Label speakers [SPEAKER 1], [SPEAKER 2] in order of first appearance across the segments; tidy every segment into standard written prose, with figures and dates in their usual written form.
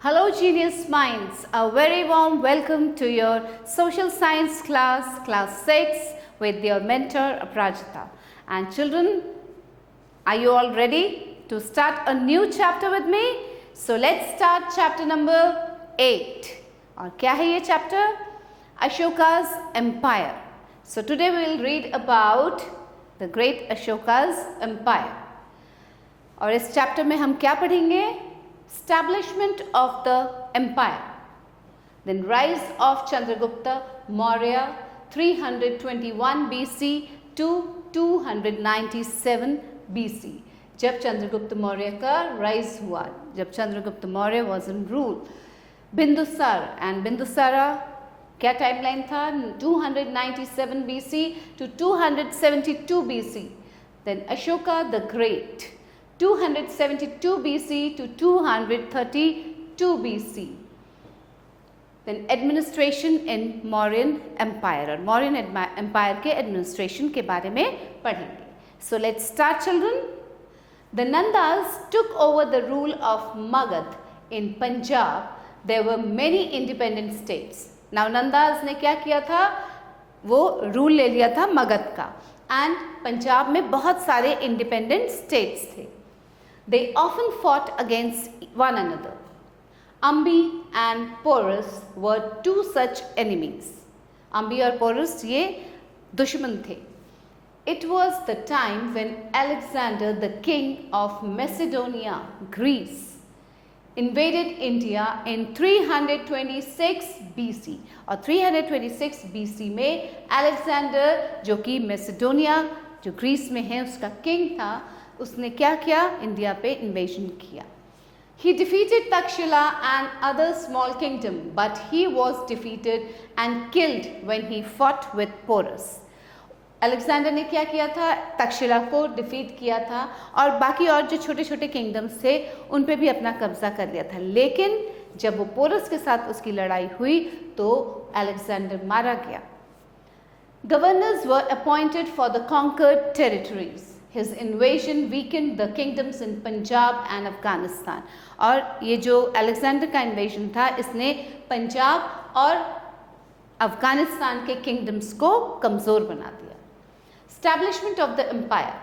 [SPEAKER 1] Hello genius minds, a very warm welcome to your social science class 6 with your mentor Aprajita. And children, are you all ready to start a new chapter with me? So let's start chapter number 8. और क्या है ये chapter? Ashoka's Empire. So today we will read about the great Ashoka's Empire. और इस chapter में हम क्या पढ़ेंगे? Establishment of the empire, then rise of Chandragupta Maurya 321 BC to 297 BC. जब चंद्रगुप्त मौर्य का राइज हुआ, जब Chandragupta Maurya was in rule. Bindusar and Bindusara क्या टाइमलाइन था? 297 BC to 272 BC. Then Ashoka the Great 272 BC to 232 BC. Then administration in Mauryan Empire, और Mauryan Empire के administration के बारे में पढ़ेंगे. So let's start children. The Nandas took over the rule of Magad in Punjab. There were many independent states. Now Nandas ने क्या किया था? वो रूल ले लिया था मगध का, एंड पंजाब में बहुत सारे इंडिपेंडेंट स्टेट्स थे. They often fought against one another. Ambi and Porus were two such enemies. Ambi और Porus ये दुश्मन थे. It was the time when Alexander, the king of Macedonia, Greece, invaded India in 326 BC. और 326 BC में Alexander जो कि मैसेडोनिया जो Greece में है उसका किंग था, उसने क्या किया? इंडिया पे इन्वेजन किया. He defeated Takshila and other small kingdom, but he was defeated and killed when he fought with Porus. Alexander ने क्या किया था? तक्षशिला को डिफीट किया था और बाकी और जो छोटे छोटे किंगडम्स थे उन पे भी अपना कब्जा कर लिया था. लेकिन जब वो पोरस के साथ उसकी लड़ाई हुई तो अलेक्जेंडर मारा गया. Governors were appointed for the conquered territories. His invasion weakened the kingdoms in Punjab and Afghanistan. और ये जो अलेक्जेंडर का इन्वेजन था इसने पंजाब और अफगानिस्तान के किंगडम्स को कमज़ोर बना दिया. Establishment of the empire.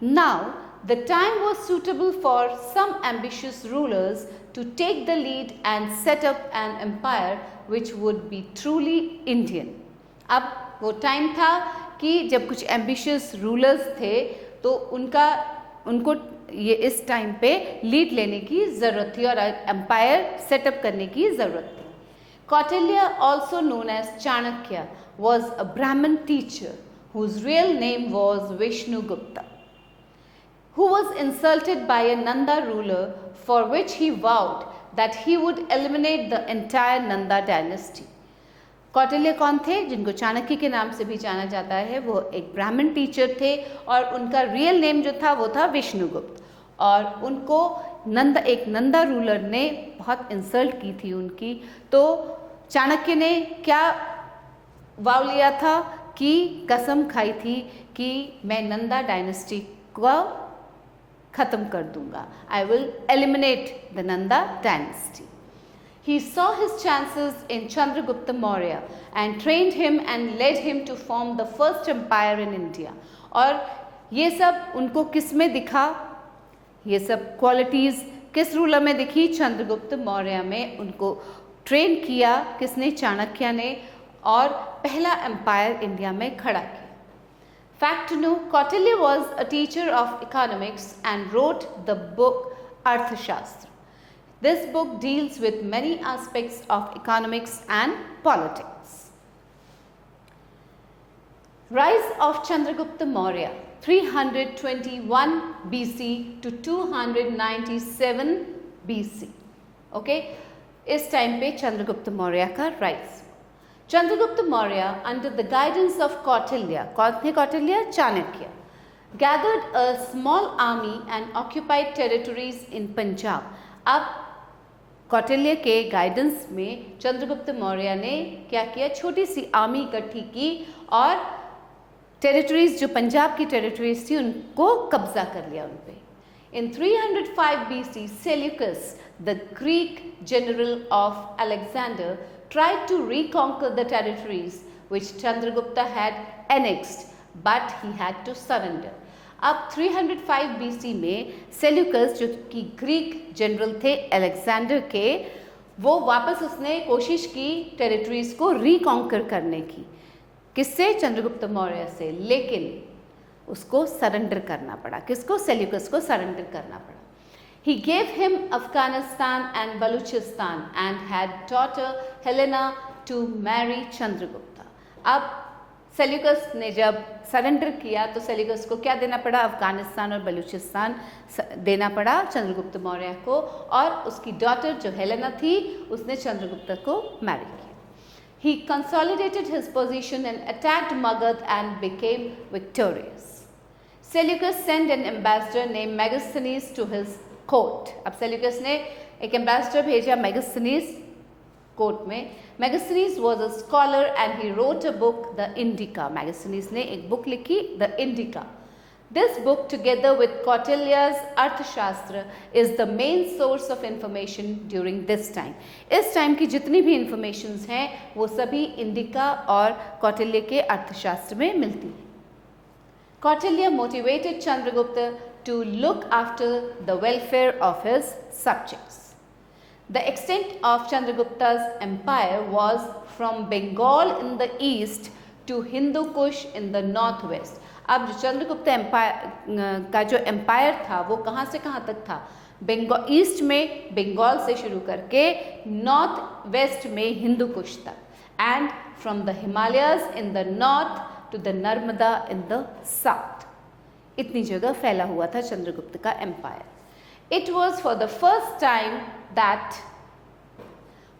[SPEAKER 1] Now the time was suitable for some ambitious rulers to take the lead and set up an empire which would be truly Indian. अब वो टाइम था कि जब कुछ ambitious rulers थे तो उनको ये इस टाइम पे लीड लेने की ज़रूरत थी और एम्पायर सेटअप करने की ज़रूरत थी. Kautilya, also known as Chanakya, was a Brahmin teacher whose real name was Vishnugupta, who was insulted by a Nanda ruler for which he vowed that he would eliminate the entire Nanda dynasty. Kautilya कौन थे? जिनको चाणक्य के नाम से भी जाना जाता है. वो एक ब्राह्मण टीचर थे और उनका रियल नेम जो था वो था विष्णुगुप्त, और उनको एक नंदा रूलर ने बहुत इंसल्ट की थी उनकी. तो चाणक्य ने क्या वाव लिया था कि कसम खाई थी कि मैं नंदा डायनेस्टी को ख़त्म कर दूंगा. I will eliminate the Nanda dynasty. He saw his chances in Chandragupta Maurya and trained him and led him to form the first empire in India. और ये सब उनको किस में दिखा? ये सब क्वालिटीज़ किस रूलर में दिखी? चंद्रगुप्त मौर्य में उनको ट्रेन किया. किसने? चाणक्य ने. और पहला एम्पायर इंडिया में खड़ा किया. Fact to know, Kautilya was a teacher of economics and wrote the book Arthashastra. This book deals with many aspects of economics and politics. Rise of Chandragupta Maurya 321 BC to 297 BC. Okay, इस time पे चंद्रगुप्त मौर्य का rise. Chandragupta Maurya, under the guidance of Kautilya, कौन थे Kautilya? Chanakya, gathered a small army and occupied territories in Punjab. अब कौटिल्य के guidance में चंद्रगुप्त मौर्य ने क्या किया? छोटी सी आर्मी इकट्ठी की और टेरिटरीज जो पंजाब की टेरिटरीज थी उनको कब्जा कर लिया उन पे. In 305 BC, Seleucus, the Greek general of Alexander, tried to reconquer the territories which Chandragupta had annexed, but he had to surrender. अब 305 BC में सेल्यूकस जो कि ग्रीक जनरल थे अलेक्जेंडर के, वो वापस उसने कोशिश की टेरिटरीज को रिकॉन्कर करने की, किससे? चंद्रगुप्त मौर्य से, लेकिन उसको सरेंडर करना पड़ा। किसको? सेल्यूकस को सरेंडर करना पड़ा। He gave him Afghanistan and Baluchistan and had daughter Helena to marry Chandragupta. अब सेल्यूकस ने जब सरेंडर किया तो सेल्यूकस को क्या देना पड़ा? अफगानिस्तान और बलूचिस्तान देना पड़ा चंद्रगुप्त मौर्य को, और उसकी डॉटर जो हेलेना थी उसने चंद्रगुप्त को मैरी किया। He consolidated his position and attacked Magad and became victorious. Seleucus sent an ambassador named Megasthenes to his court. अब सेल्यूकस ने एक एम्बेसडर भेजा मेगास्थनीज कोर्ट में। Megasthenes was a scholar and he wrote a book, the Indica. Megasthenes ने एक book लिखी, the Indica. This book, together with Kautilya's Arthashastra, is the main source of information during this time. इस time की जितनी भी informations हैं वो सभी इंडिका और कौटिल्य के अर्थशास्त्र में मिलती हैं। Kautilya motivated Chandragupta to look after the welfare of his subjects. The extent of Chandragupta's empire was from Bengal in the east to Hindu Kush in the northwest. अब जो चंद्रगुप्त एम्पायर का जो एम्पायर था वो कहाँ से कहाँ तक था? बंगाल ईस्ट में बंगाल से शुरू करके नॉर्थ वेस्ट में हिंदू कुश तक, and from the Himalayas in the north to the Narmada in the south. इतनी जगह फैला हुआ था चंद्रगुप्त का empire. It was for the first time that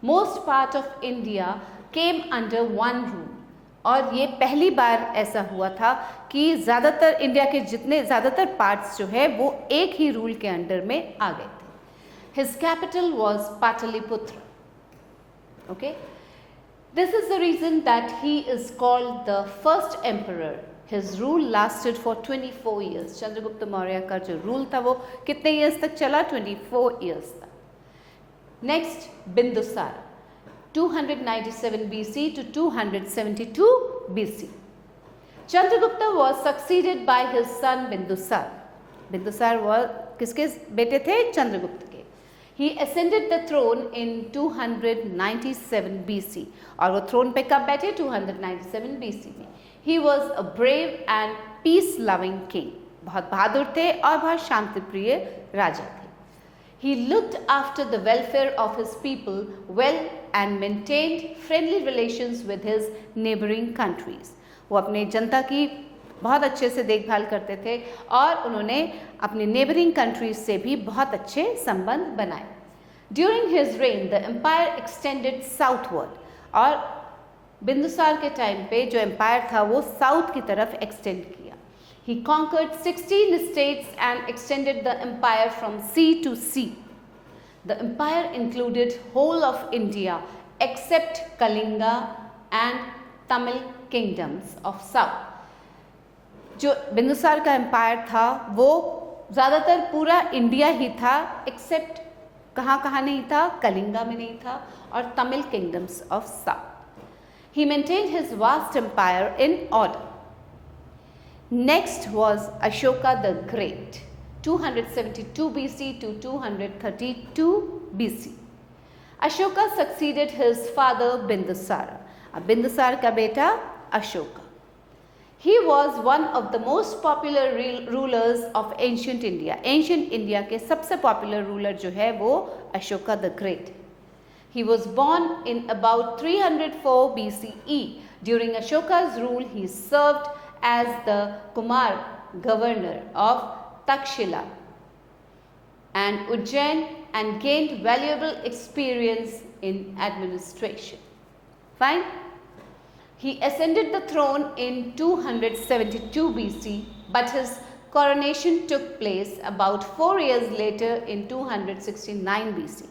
[SPEAKER 1] most part of India came under one rule, और ये पहली बार ऐसा हुआ था कि ज़्यादातर इंडिया के जितने ज़्यादातर पार्ट्स जो है वो एक ही रूल के अंडर में आ गए थे। His capital was Pataliputra. Okay, this is the reason that he is called the first emperor. His rule lasted for 24 years. Chandragupta Maurya का जो रूल था वो कितने ईयर्स तक चला? 24 ईयर्स तक। Next, Bindusar 297 BC to 272 BC. Chandragupta was succeeded by his son Bindusar. Bindusar was किसके बेटे थे? चंद्रगुप्त के। He ascended the throne in 297 BC. और वो थ्रोन पे कब बैठे? 297 BC में। He was a brave and peace-loving king. बहुत बहादुर थे और बहुत शांतिप्रिय राजा थे। He looked after the welfare of his people well and maintained friendly relations with his neighboring countries. वो अपने जनता की बहुत अच्छे से देखभाल करते थे और उन्होंने अपने नेबरिंग कंट्रीज से भी बहुत अच्छे संबंध बनाए। During his reign, the empire extended southward. और बिंदुसार के टाइम पे जो एम्पायर था वो साउथ की तरफ एक्सटेंड किया। He conquered 16 states and extended the empire from sea to sea. The empire included whole of India except Kalinga and Tamil kingdoms of south. जो बिंदुसार का एम्पायर था वो ज़्यादातर पूरा इंडिया ही था, एक्सेप्ट कहाँ नहीं था? कलिंगा में नहीं था और Tamil kingdoms of south. He maintained his vast empire in order. Next was Ashoka the Great, 272 BC to 232 BC. Ashoka succeeded his father Bindusara. अब बिंदुसार का बेटा Ashoka. He was one of the most popular rulers of ancient India. Ancient India के सबसे popular ruler जो है वो Ashoka the Great। He was born in about 304 BCE. During Ashoka's rule, he served as the Kumar governor of Takshila and Ujjain and gained valuable experience in administration. Fine. He ascended the throne in 272 BC, but his coronation took place about 4 years later in 269 BC.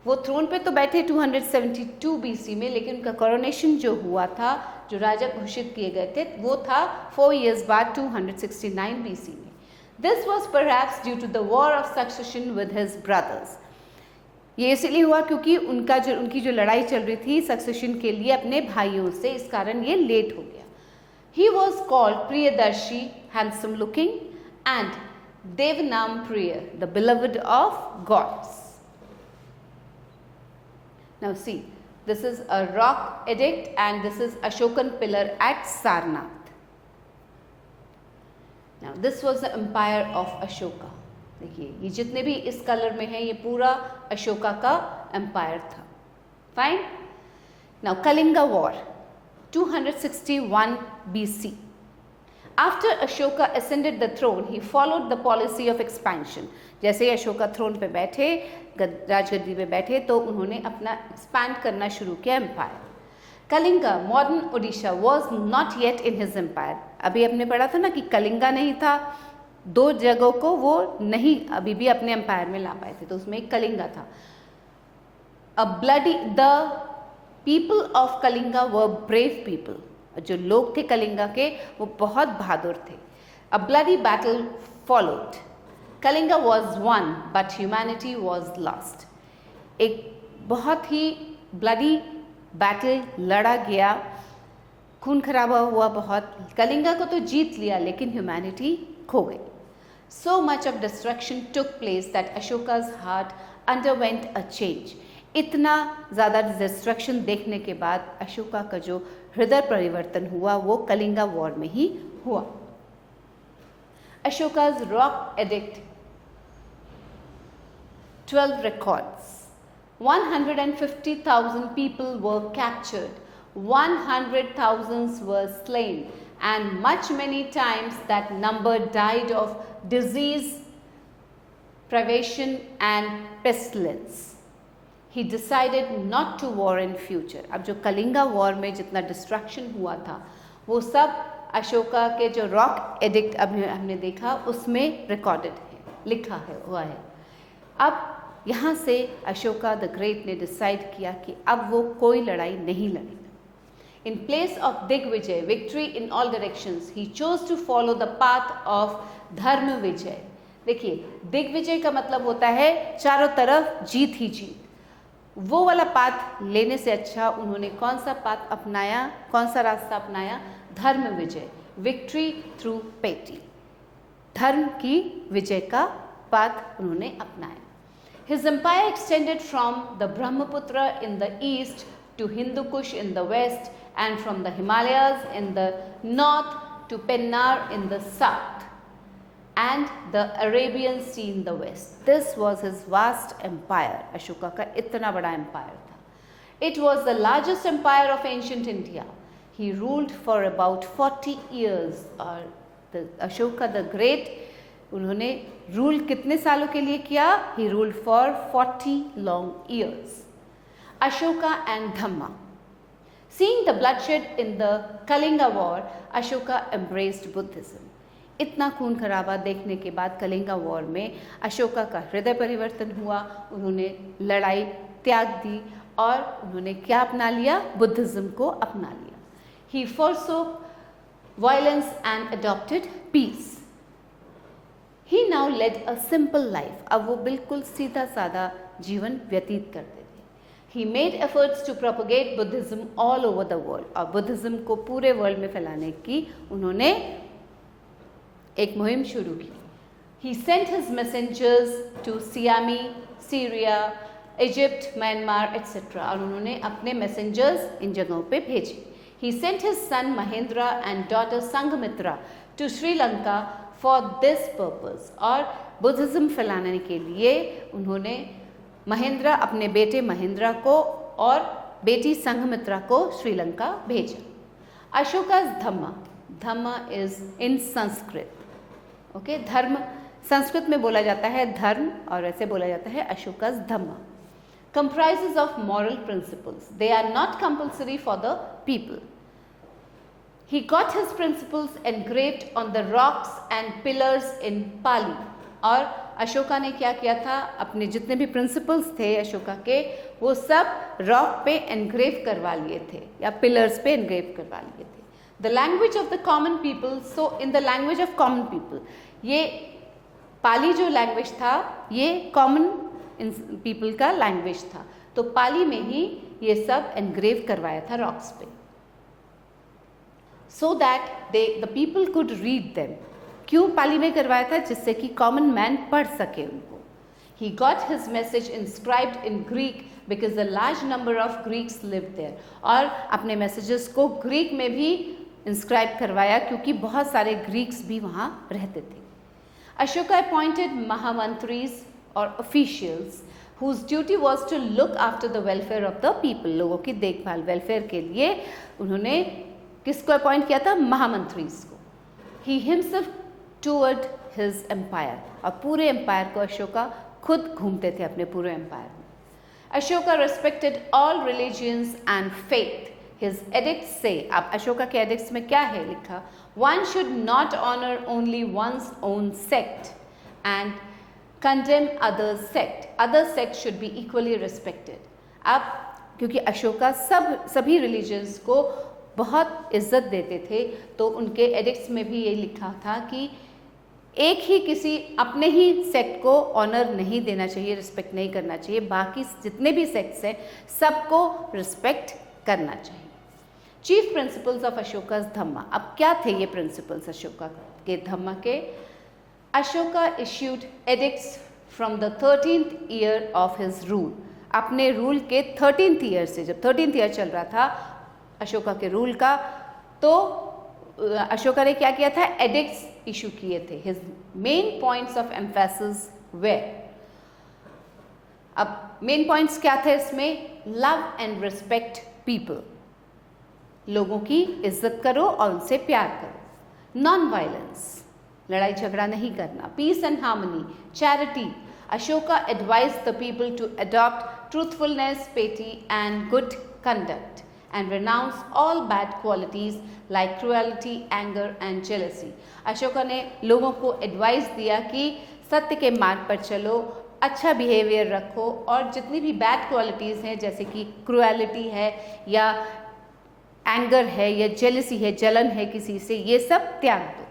[SPEAKER 1] वो throne पे तो बैठे 272 BC में, लेकिन उनका coronation जो हुआ था, जो राजा घोषित किए गए थे, वो था 4 years बाद 269 BC में। This was perhaps due to the war of succession with his brothers. ये इसलिए हुआ क्योंकि उनकी जो लड़ाई चल रही थी सक्सेशन के लिए अपने भाइयों से, इस कारण ये लेट हो गया। He was called Priyadarshi, handsome looking, and Devanam Priya, the beloved of gods. Now see, this is a rock edict and this is Ashokan pillar at Sarnath. Now this was the empire of Ashoka. देखिए ये जितने भी इस colour में हैं ये पूरा अशोका का एम्पायर था। Fine. Now Kalinga war 261 BC. After Ashoka ascended the throne, he followed the policy of expansion. जैसे ही अशोका थ्रोन पे बैठे, राजगद्दी पे बैठे, तो उन्होंने अपना एक्सपैंड करना शुरू किया empire. Kalinga, modern Odisha, was not yet in his empire. अभी आपने पढ़ा था ना कि कलिंगा नहीं था, दो जगहों को वो नहीं अभी भी अपने एम्पायर में ला पाए थे, तो उसमें एक कलिंगा था। The people of Kalinga were brave people. जो लोग थे कलिंगा के वो बहुत बहादुर थे। A bloody battle followed. Kalinga was one but humanity was lost. एक बहुत ही ब्लडी बैटल लड़ा गया, खून खराबा हुआ बहुत। कलिंगा को तो जीत लिया लेकिन ह्यूमैनिटी खो गई। So much of destruction took place that Ashoka's heart underwent a change. इतना ज़्यादा डिस्ट्रक्शन देखने के बाद अशोका का जो हृदय परिवर्तन हुआ वो कलिंगा वॉर में ही हुआ। Ashoka's rock edict 12 records. 150,000 people were captured, 100,000 were slain, and much many times that number died of disease, privation and pestilence. He decided not to war in future. अब जो कलिंगा वॉर में जितना डिस्ट्रक्शन हुआ था वो सब अशोका के जो रॉक एडिक्ट अभी हमने देखा उसमें रिकॉर्डेड है, लिखा है हुआ है। अब यहाँ से अशोका द ग्रेट ने डिसाइड किया कि अब वो कोई लड़ाई नहीं लड़ेगा। In place of Digvijay, victory in all directions, he chose to follow the path of Dharma Vijay. देखिए, दिग्विजय का मतलब होता है चारों तरफ जीत ही जीत। वो वाला पाथ लेने से अच्छा उन्होंने कौन सा पाथ अपनाया, कौन सा रास्ता अपनाया? धर्म विजय, विक्ट्री थ्रू पेटी। धर्म की विजय का पाथ उन्होंने अपनाया। His empire extended from the Brahmaputra in the east to Hindu Kush in the west, and from the Himalayas in the north to Pennar in the south, and the Arabian Sea in the west. This was his vast empire. Ashoka का इतना बड़ा empire था। It was the largest empire of ancient India. He ruled for about 40 years. और the Ashoka the Great, उन्होंने rule कितने सालों के लिए किया? He ruled for 40 long years. Ashoka and Dhamma. Seeing the bloodshed in the Kalinga war, Ashoka embraced Buddhism. इतना खून खराबा देखने के बाद कलिंगा वॉर में अशोका का हृदय परिवर्तन हुआ। उन्होंने लड़ाई त्याग दी और उन्होंने क्या अपना लिया? बुद्धिज्म को अपना लिया। He forsook violence and adopted peace. He now led a simple life. अब वो बिल्कुल सीधा साधा जीवन व्यतीत करते थे। He made efforts to propagate Buddhism all over the world. और बुद्धिज्म को पूरे वर्ल्ड में फैलाने की उन्होंने एक मुहिम शुरू की। He sent his messengers to Siami, Syria, Egypt, Myanmar, etc. और उन्होंने अपने मैसेंजर्स इन जगहों पे भेजे। He sent his son Mahendra and daughter Sanghamitra to Sri Lanka for this purpose. और बुद्धिज्म फैलाने के लिए उन्होंने महेंद्र अपने बेटे महेंद्र को और बेटी संघमित्रा को श्रीलंका भेजा। अशोका's धम्मा, धम्मा इज इन संस्कृत, ओके। धर्म संस्कृत में बोला जाता है धर्म और वैसे बोला जाता है अशोका's धम्मा। comprises of moral principles. They are not compulsory for the people. He got his principles engraved on the rocks and pillars in Pali. और अशोका ने क्या किया था? अपने जितने भी प्रिंसिपल्स थे अशोका के वो सब रॉक पे एनग्रेव करवा लिए थे या पिलर्स पे एनग्रेव करवा लिए थे। The language of the common people, so in the language of common people, ये पाली जो लैंग्वेज था ये कॉमन इन पीपल का लैंग्वेज था, तो पाली में ही ये सब एनग्रेव करवाया था रॉक्स पे, so that the people could read them. क्यों पाली में करवाया था? जिससे कि कॉमन मैन पढ़ सके उनको। He got his message inscribed in Greek because a large number of Greeks lived there. और अपने मैसेजेस को ग्रीक में भी इंस्क्राइब करवाया क्योंकि बहुत सारे ग्रीक्स भी वहाँ रहते थे। Ashoka appointed महामंत्रीज और officials whose duty was to look after the welfare of the people. लोगों की देखभाल, वेलफेयर के लिए उन्होंने किसको अपॉइंट किया था? महामंत्रीज को। He himself toured his empire, और पूरे एम्पायर को अशोका खुद घूमते थे अपने पूरे एम्पायर में। Ashoka respected all religions and faith. His edicts से, अब अशोका के एडिक्ट्स में क्या है लिखा? One should not honour only one's own sect and condemn other sect. Other sect should be equally respected. अब क्योंकि अशोका सभी रिलीजन्स को बहुत इज्जत देते थे, तो उनके एडिक्ट्स में भी ये लिखा था कि एक ही किसी अपने ही सेक्ट को ऑनर नहीं देना चाहिए, रिस्पेक्ट नहीं करना चाहिए, बाकी जितने भी सेक्ट्स हैं सबको रिस्पेक्ट करना चाहिए। चीफ प्रिंसिपल्स ऑफ अशोका's धम्मा। अब क्या थे ये प्रिंसिपल्स अशोका के धम्मा के? Ashoka issued addicts from the 13th year of his rule. अपने रूल के 13th ईयर से, जब 13th ईयर चल रहा था अशोका के रूल का, तो अशोका ने क्या किया था? एडिक्ट्स इशू किए थे। His main points of emphasis were, अब मेन पॉइंट्स क्या थे इसमें? लव एंड रिस्पेक्ट पीपल, लोगों की इज्जत करो और उनसे प्यार करो। नॉन वायलेंस, लड़ाई झगड़ा नहीं करना। Peace and harmony, charity. Ashoka advised the people to adopt truthfulness, pity and good conduct and renounce all bad qualities like cruelty, anger and jealousy. Ashoka ने लोगों को एडवाइस दिया कि सत्य के मार्ग पर चलो, अच्छा बिहेवियर रखो, और जितनी भी बैड क्वालिटीज़ हैं जैसे कि क्रुएलिटी है या एंगर है या जेलसी है, जलन है किसी से, ये सब त्याग दो।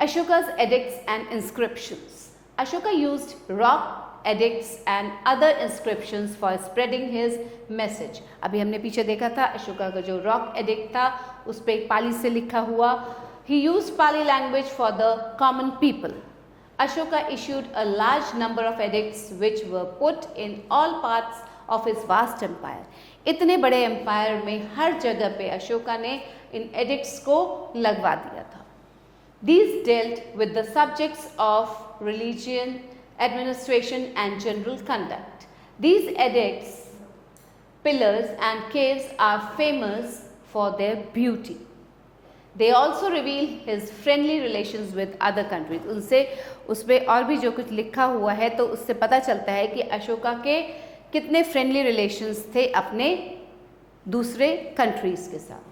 [SPEAKER 1] Ashoka's edicts and inscriptions. Ashoka used rock edicts and other inscriptions for spreading his message. अभी हमने पीछे देखा था अशोका का जो रॉक एडिक्ट था उस पर पाली से लिखा हुआ। He used Pali language for the common people. Ashoka issued a large number of edicts which were put in all parts of his vast empire. इतने बड़े एम्पायर में हर जगह पे अशोका ने इन एडिक्ट्स को लगवा दिया था। These dealt with the subjects of religion, administration and general conduct. These edicts, pillars and caves are famous for their beauty. They also reveal his friendly relations with other countries. उनसे उसमें और भी जो कुछ लिखा हुआ है तो उससे पता चलता है कि अशोका के कितने फ्रेंडली रिलेशंस थे अपने दूसरे कंट्रीज़ के साथ।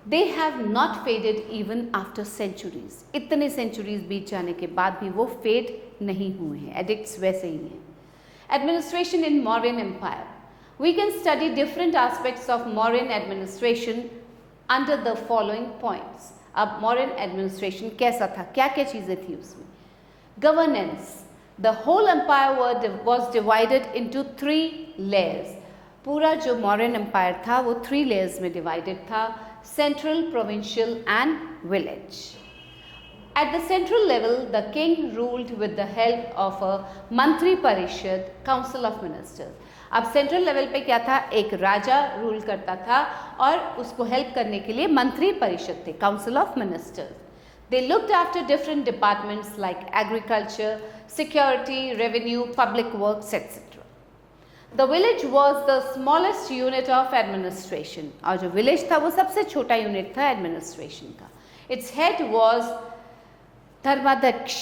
[SPEAKER 1] They have not faded even after centuries. इतने सेंचुरीज बीत जाने के बाद भी वो फेड नहीं हुए हैं, एडिक्ट्स वैसे ही हैं। Administration in Mauryan Empire. We can study different aspects of Mauryan administration under the following points. अब Mauryan administration कैसा था, क्या क्या चीज़ें थी उसमें? Governance. The whole empire was divided into 3 layers. पूरा जो Mauryan empire था वो 3 layers में divided था, central, provincial and village. At the central level, the king ruled with the help of a मंत्री परिषद, council of ministers. अब central level पे क्या था? एक राजा रूल करता था और उसको हेल्प करने के लिए मंत्री परिषद थे, council of ministers. They looked after different departments like agriculture, security, revenue, public works, etc. The village was the smallest unit of administration. और जो village था वो सबसे छोटा यूनिट था एडमिनिस्ट्रेशन का. Its head was धर्माध्यक्ष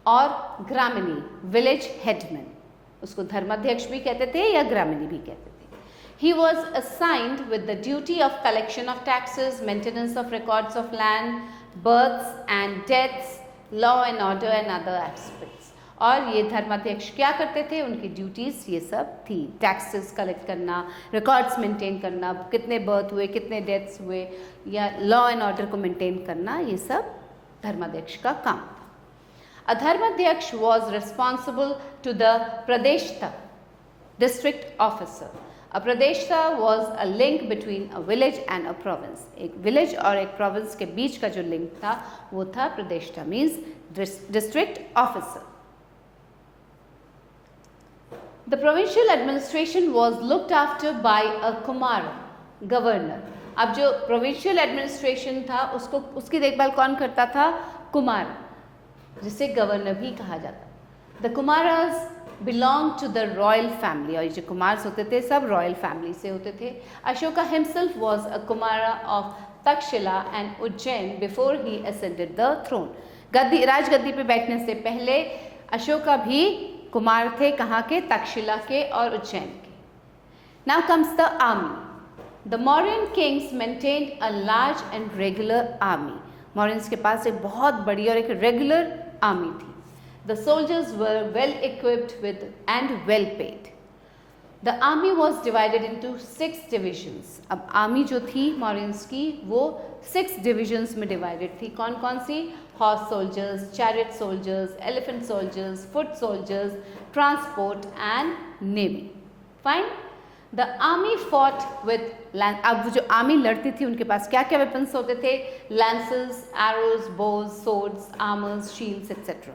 [SPEAKER 1] और ग्रामिणी, विलेज हेडमैन. उसको धर्माध्यक्ष भी कहते थे या ग्रामिणी भी कहते थे. He was assigned with the duty of collection of taxes, maintenance of records of land, births and deaths, law and order and other aspects. और ये धर्माध्यक्ष क्या करते थे? उनकी ड्यूटीज़ ये सब थी, टैक्सेस कलेक्ट करना, रिकॉर्ड्स मेंटेन करना, कितने बर्थ हुए, कितने डेथ्स हुए, या लॉ एंड ऑर्डर को मेंटेन करना, ये सब धर्माध्यक्ष का काम था. A dharmadhyaksh was responsible to the pradeshta, district officer. A pradeshta was a link between a village and a province. एक village और एक province के बीच का जो link था वो था pradeshta, means district officer. The provincial administration was looked after by a kumara, governor. अब जो provincial administration था उसको उसकी देखभाल कौन करता था? कुमार, जिसे गवर्नर भी कहा जाता. The Kumaras belonged to the royal family, और ये जो कुमार्स होते थे सब रॉयल फैमिली से होते थे. Ashoka himself was a Kumara of Takshila and Ujjain before he ascended the throne. गद्दी राजगद्दी पे बैठने से पहले अशोका भी कुमार थे. कहाँ के? तक्षशिला के और उज्जैन के. Now comes the army. The Mauryan kings maintained a large and regular army. Mauryans के पास एक बहुत बड़ी और एक regular army थी. The soldiers were well equipped with and well paid. The army was divided into 6 divisions. अब army जो थी Mauryans की वो 6 divisions में divided थी. कौन कौन सी? Horse soldiers, chariot soldiers, elephant soldiers, foot soldiers, transport and navy. Fine. The army fought with अब जो army लड़ती थी उनके पास क्या क्या weapons होते थे? Lances, arrows, bows, swords, armors, shields, etc.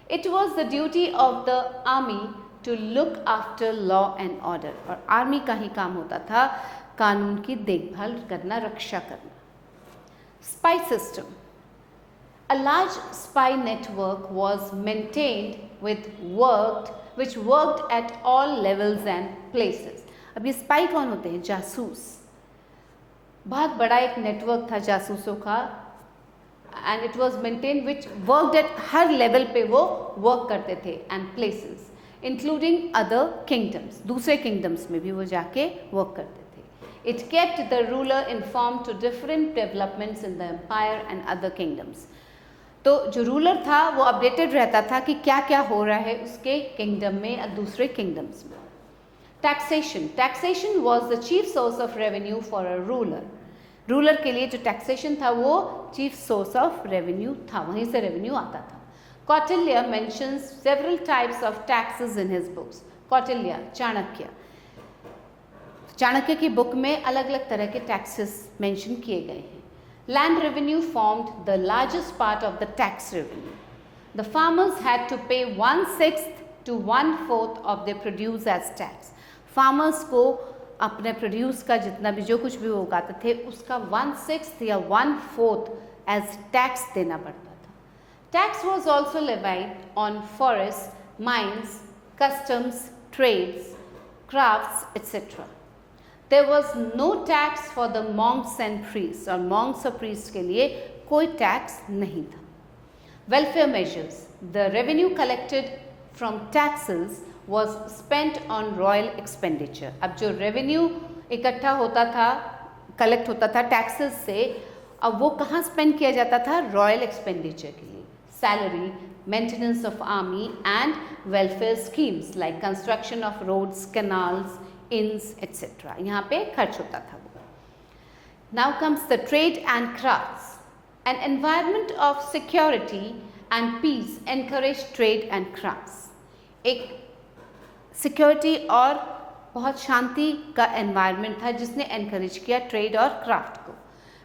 [SPEAKER 1] It was the duty of the army to look after law and order. और army का ही काम होता था कानून की देखभाल करना, रक्षा करना. Spy system. A large spy network was maintained which worked at all levels and places. अब ये spy कौन होते हैं? जासूस. बहुत बड़ा एक नेटवर्क था जासूसों का, and it was maintained which worked at her level पे वो वर्क करते थे, and places including other kingdoms, दूसरे kingdoms में भी वो जाके वर्क करते थे. It kept the ruler informed to different developments in the empire and other kingdoms. तो जो रूलर था वो अपडेटेड रहता था कि क्या क्या हो रहा है उसके किंगडम में और दूसरे किंगडम्स में. Taxation. Taxation was the chief source of revenue for a ruler. Ruler के लिए जो टैक्सेशन था वो चीफ सोर्स ऑफ रेवेन्यू था, वहीं से रेवेन्यू आता था. Kautilya mentions several types of taxes in his books. Kautilya, Chanakya की बुक में अलग अलग तरह के टैक्सेस मेंशन किए गए हैं. Land revenue formed the largest part of the tax revenue. The farmers had to pay 1/6 to 1/4 of their produce as tax. Farmers को अपने प्रोड्यूस का जितना भी जो कुछ भी वो उगाते थे उसका 1/6 या 1/4 as tax देना पड़ता था. Tax was also levied on forests, mines, customs, trades, crafts, etc. There was no tax for the monks and priests, और monks और priests के लिए कोई tax नहीं था. Welfare measures. The revenue collected from taxes was spent on royal expenditure. अब जो revenue इकट्ठा होता था, collect होता था taxes से, अब वो कहाँ spend किया जाता था? royal expenditure के लिए. Salary, maintenance of army and welfare schemes like construction of roads, canals, inns, etc. यहाँ पे खर्च होता था वो. Now comes the trade and crafts. An environment of security and peace encouraged trade and crafts. एक security और बहुत शांति का environment था जिसने encourage किया trade और craft को.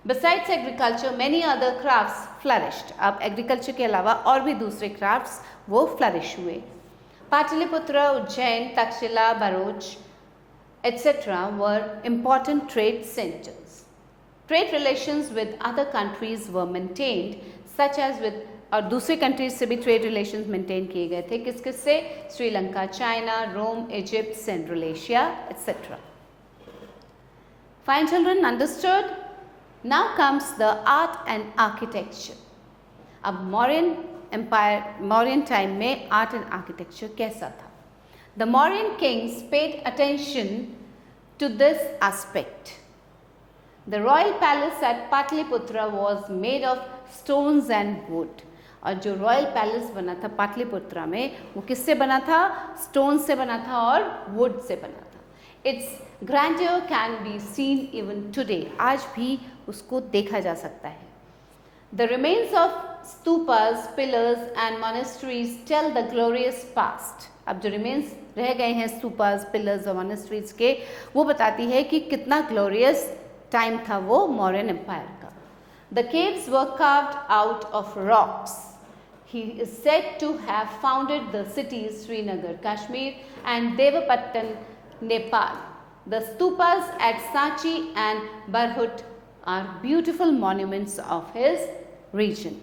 [SPEAKER 1] Besides agriculture, many other crafts flourished. अब agriculture के अलावा और भी दूसरे crafts वो flourish हुए. Pataliputra, Ujjain, Takshashila, Bharuch etc. were important trade centers. Trade relations with other countries were maintained, such as with और दूसरे कंट्रीज से भी ट्रेड रिलेशंस मेंटेन किए गए थे. किस किस से? Sri Lanka, China, Rome, Egypt, central Asia etc. Fine children, understood? Now comes the art and architecture. अब मौर्यन टाइम में आर्ट एंड आर्किटेक्चर कैसा था? The Mauryan kings paid attention to this aspect. The royal palace at Patliputra was made of stones and wood. और जो royal palace बना था पाटलिपुत्रा में वो किससे बना था? स्टोन से बना था और वुड से बना था. Its grandeur can be seen even today. आज भी उसको देखा जा सकता है. The remains of stupas, pillars and monasteries tell the glorious past. अब जो remains रह गए हैं stupas, pillars और monasteries के, वो बताती है कि कितना glorious time था वो Mauryan Empire का. The caves were carved out of rocks. He is said to have founded the cities Srinagar, Kashmir and Devapattan, Nepal. The stupas at Sanchi and Barhut are beautiful monuments of his region.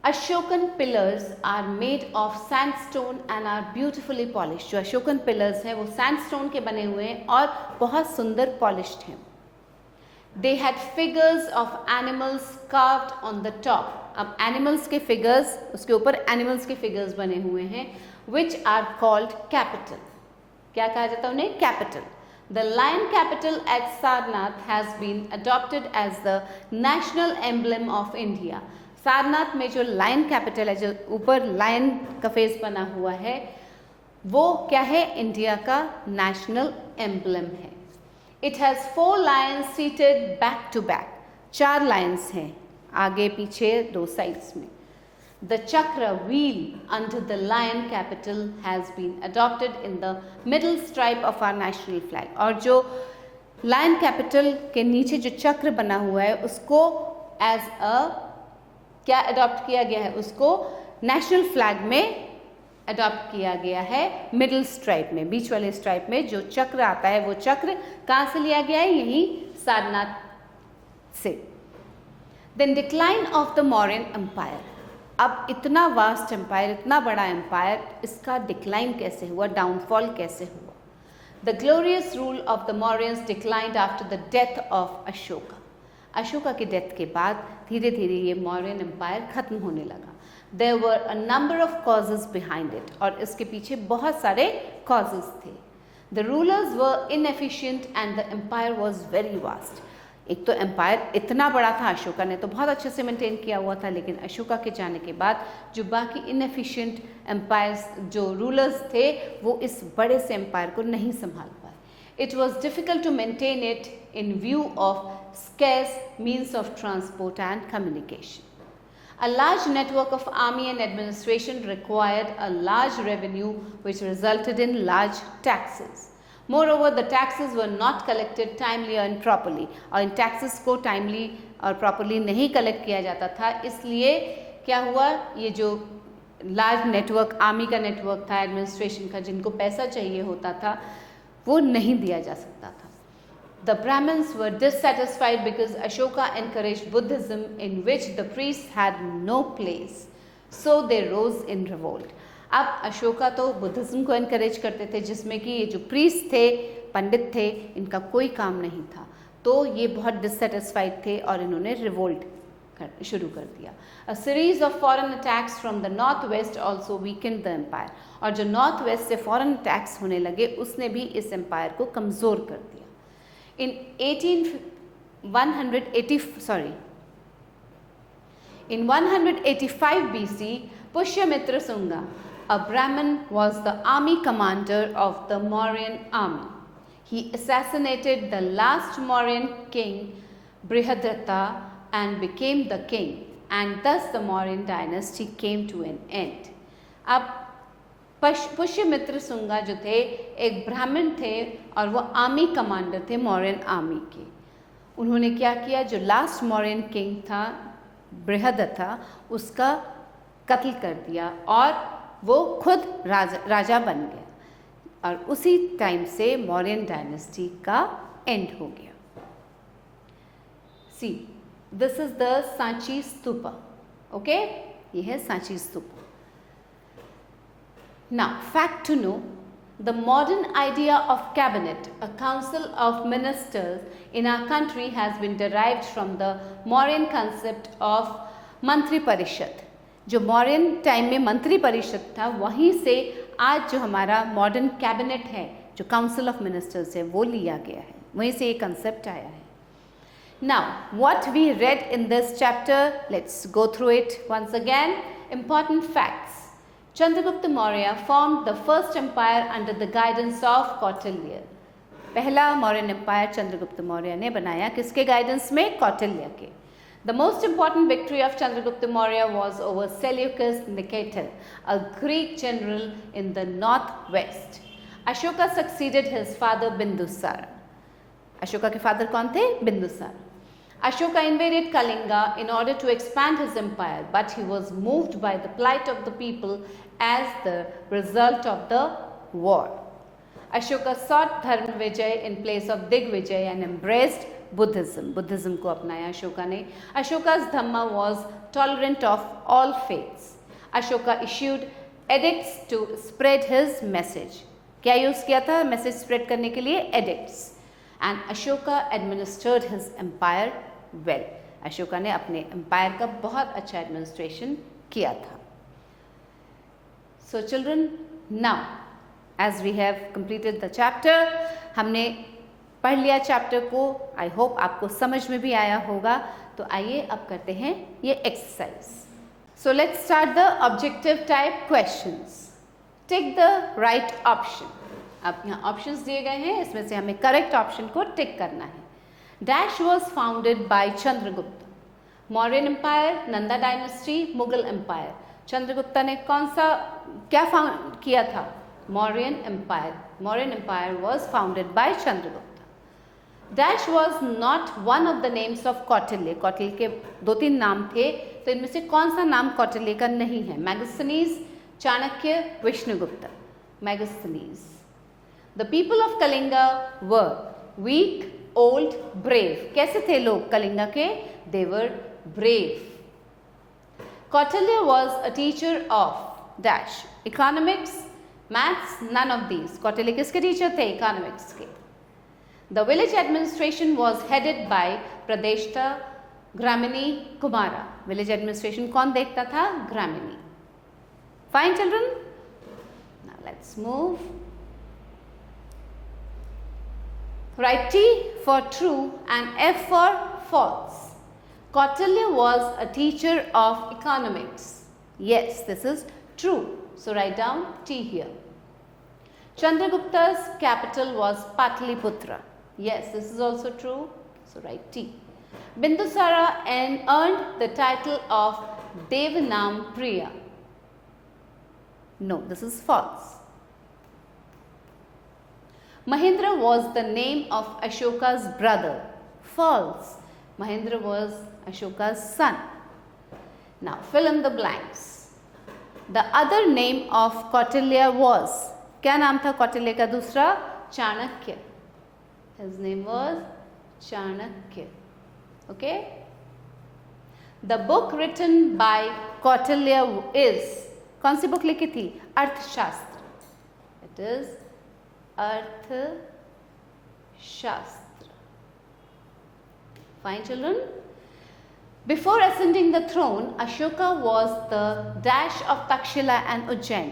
[SPEAKER 1] Ashokan pillars are made of sandstone and are beautifully polished. जो Ashokan pillars हैं वो sandstone के बने हुए हैं और बहुत सुंदर polished हैं. They had figures of animals carved on the top. अब animals के figures, उसके ऊपर animals के figures बने हुए हैं, which are called capital. क्या कहा जाता है उन्हें? Capital. The lion capital at Sarnath has been adopted as the national emblem of India. Sarnath में जो lion capital है, जो ऊपर lion का face बना हुआ है, वो क्या है? इंडिया का national emblem है. It has 4 lions seated back to back. 4 lions हैं, आगे पीछे 2 sides में. The chakra wheel under the lion capital has been adopted in the middle stripe of our national flag. और जो lion capital के नीचे जो चक्र बना हुआ है उसको as a क्या adopt किया गया है? उसको national flag में adopt किया गया है middle stripe में, बीच वाले stripe में जो चक्र आता है वो चक्र कहाँ से लिया गया है? यही सारनाथ से. Then decline of the Mauryan Empire. अब इतना वास्ट एम्पायर, इतना बड़ा एम्पायर, इसका डिक्लाइन कैसे हुआ, डाउनफॉल कैसे हुआ? The glorious rule of the Mauryans declined after the death of Ashoka. Ashoka की डेथ के बाद धीरे धीरे ये मौर्यन एम्पायर खत्म होने लगा. There were a number of causes behind it, और इसके पीछे बहुत सारे कॉजेज थे. The rulers were inefficient and the empire was very vast. एक तो एम्पायर इतना बड़ा था, अशोका ने तो बहुत अच्छे से मेंटेन किया हुआ था, लेकिन अशोका के जाने के बाद जो बाकी इनएफिशिएंट एम्पायर्स जो रूलर्स थे वो इस बड़े से एम्पायर को नहीं संभाल पाए. It was difficult to maintain it in view of scarce means of transport and communication. A large network of army and administration required a large revenue which resulted in large taxes. Moreover, the taxes were not collected timely and properly. और इन taxes को timely और properly नहीं collect किया जाता था, इसलिए क्या हुआ? ये जो large network, army का network था, administration का, जिनको पैसा चाहिए होता था, वो नहीं दिया जा सकता था. The Brahmins were dissatisfied because Ashoka encouraged Buddhism in which the priests had no place. So they rose in revolt. अब अशोका तो बुद्धिज्म को एनकरेज करते थे जिसमें कि ये जो प्रीस्ट थे, पंडित थे, इनका कोई काम नहीं था, तो ये बहुत डिससेटिस्फाइड थे और इन्होंने रिवोल्ट शुरू कर दिया. A series of foreign attacks from the north west also weakened the empire. और जो नॉर्थ वेस्ट से फॉरेन अटैक्स होने लगे उसने भी इस एम्पायर को कमज़ोर कर दिया. In 185 BC, Pushyamitra Sunga, a Brahmin, was the army commander of the Mauryan army. He assassinated the last Mauryan king, Brihadrata, and became the king, and thus the Mauryan dynasty came to an end. अब पुष्यमित्र सुंगा जो थे एक ब्राह्मण थे और वो army commander थे Mauryan army के. उन्होंने क्या किया? जो लास्ट मौर्यन किंग था बृहदत्ता, उसका कत्ल कर दिया और वो खुद राजा बन गया और उसी टाइम से मौर्यन डायनेस्टी का एंड हो गया. See, this is the Sanchi stupa. Okay, ये है Sanchi stupa. Now, fact to know, the modern idea of cabinet, a council of ministers in our country, has been derived from the Mauryan concept of मंत्री परिषद. जो Mauryan time में मंत्री परिषद था, वहीं से आज जो हमारा मॉडर्न कैबिनेट है, जो काउंसिल ऑफ मिनिस्टर्स है, वो लिया गया है, वहीं से ये कंसेप्ट आया है. Now, what we read in this chapter, let's go through it once again. Important facts. Chandragupta Maurya formed the first empire under the guidance of Kautilya. पहला मौर्यन एम्पायर चंद्रगुप्त मौर्य ने बनाया किसके गाइडेंस में? कौटिल्य के. The most important victory of Chandragupta Maurya was over Seleucus Nicator, a Greek general in the northwest. Ashoka succeeded his father Bindusara. Ashoka के father कौन थे? Bindusara. Ashoka invaded Kalinga in order to expand his empire, but he was moved by the plight of the people as the result of the war. Ashoka sought Dharma Vijay in place of Digvijay and embraced Buddhism. Buddhism को अपनाया अशोका ने. Ashoka's Dhamma was tolerant of all faiths. Ashoka issued edicts to spread his message. क्या use किया था message spread करने के लिए? edicts. And Ashoka administered his empire well. Ashoka ने अपने एम्पायर का बहुत अच्छा एडमिनिस्ट्रेशन किया था. So children, now as we have completed the chapter, हमने पढ़ लिया चैप्टर को. आई होप आपको समझ में भी आया होगा. तो आइए अब करते हैं ये exercise. So let's start the objective type questions. Tick the right option. अब यहाँ ऑप्शंस दिए गए हैं, इसमें से हमें करेक्ट ऑप्शन को टिक करना है. Dash was founded by Chandragupta. Mauryan empire, Nanda dynasty, Mughal empire. Chandragupta ने कौन सा क्या फाउंड किया था? Mauryan empire. Mauryan empire was founded by Chandragupta. Dash was not one of the names of Kautilya. Kautilya के 2-3 नाम थे, तो इनमें से कौन सा नाम कौटिल्य का नहीं है? Megasthenes, Chanakya, Vishnugupta. Megasthenes. The people of Kalinga were weak, old, brave. कैसे थे लोग कलिंगा के? They were brave. Kautilya was a teacher of dash. Economics, maths, none of these. Kautilya किसके टीचर थे? इकोनॉमिक्स के. The village administration was headed by Pradeshta Gramini Kumara. Village administration कौन देखता था? Gramini. Fine children? Now let's move. Write T for true and F for false. Kautilya was a teacher of economics. Yes, this is true. So write down T here. Chandragupta's capital was Pataliputra. Yes, this is also true. So write T. Bindusara earned the title of Devanam Priya. No, this is false. Mahendra was the name of Ashoka's brother. False. Mahendra was Ashoka's son. Now fill in the blanks. The other name of Kautilya was. क्या नाम था कौटिल्य का दूसरा? Chanakya. His name was Chanakya. Okay? The book written by Kautilya is. कौन सी book लिखी थी? अर्थशास्त्र. It is अर्थशास्त्र. Fine children? Before ascending the throne, Ashoka was the dash of Takshila and Ujjain.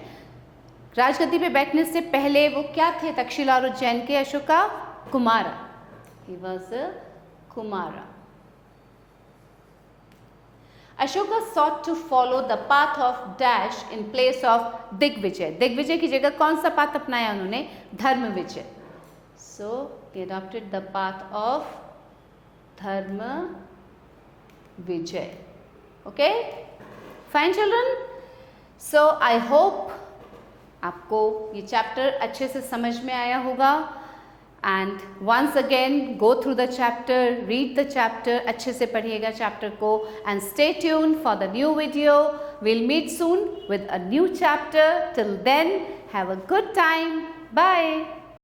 [SPEAKER 1] राजगद्दी पे बैठने से पहले वो क्या थे? तक्षशिला और उज्जैन के Ashoka? Kumara. He was a Kumara. Ashoka sought to follow the path of dash in place of Digvijay. Digvijay की जगह कौन सा पाथ अपनाया उन्होंने? धर्म विजय. So he adopted the path of Dharma Vijay. Okay? Fine children? So I hope आपको ये chapter अच्छे से समझ में आया होगा. And once again go through the chapter, read the chapter, अच्छे से पढ़िएगा चैप्टर को. And stay tune for the new video. Will meet soon with a new chapter. Till then have a good time. Bye.